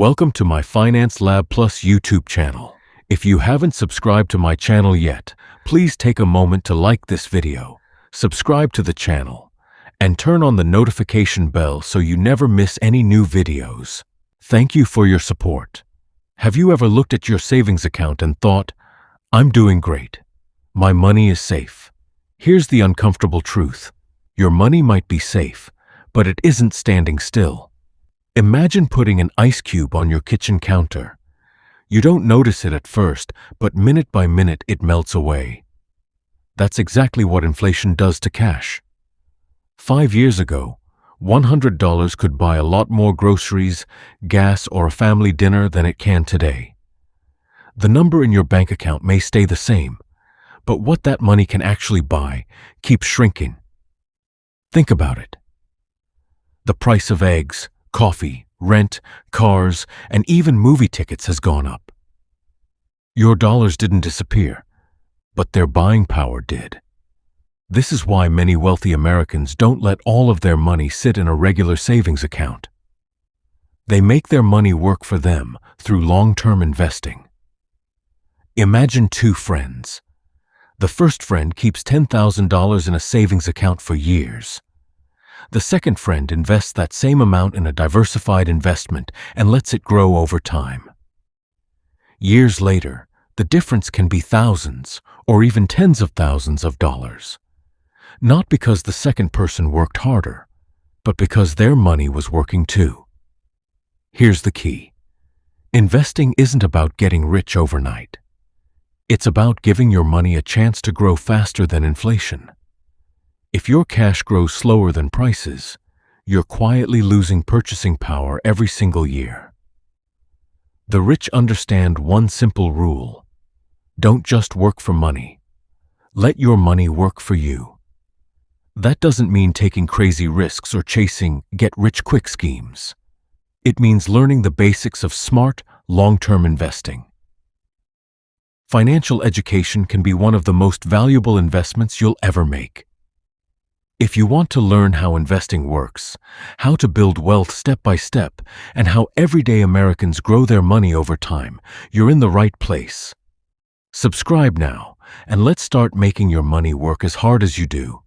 Welcome to my Finance Lab Plus YouTube channel. If you haven't subscribed to my channel yet, please take a moment to like this video, subscribe to the channel, and turn on the notification bell so you never miss any new videos. Thank you for your support. Have you ever looked at your savings account and thought, "I'm doing great. My money is safe"? Here's the uncomfortable truth. Your money might be safe, but it isn't standing still. Imagine putting an ice cube on your kitchen counter. You don't notice it at first, but minute by minute it melts away. That's exactly what inflation does to cash. 5 years ago, $100 could buy a lot more groceries, gas, or a family dinner than it can today. The number in your bank account may stay the same, but what that money can actually buy keeps shrinking. Think about it. The price of eggs, coffee, rent, cars, and even movie tickets has gone up. Your dollars didn't disappear, but their buying power did. This is why many wealthy Americans don't let all of their money sit in a regular savings account. They make their money work for them through long-term investing. Imagine two friends. The first friend keeps $10,000 in a savings account for years. The second friend invests that same amount in a diversified investment and lets it grow over time. Years later, the difference can be thousands or even tens of thousands of dollars. Not because the second person worked harder, but because their money was working too. Here's the key. Investing isn't about getting rich overnight. It's about giving your money a chance to grow faster than inflation. If your cash grows slower than prices, you're quietly losing purchasing power every single year. The rich understand one simple rule. Don't just work for money. Let your money work for you. That doesn't mean taking crazy risks or chasing get-rich-quick schemes. It means learning the basics of smart, long-term investing. Financial education can be one of the most valuable investments you'll ever make. If you want to learn how investing works, how to build wealth step by step, and how everyday Americans grow their money over time, you're in the right place. Subscribe now, and let's start making your money work as hard as you do.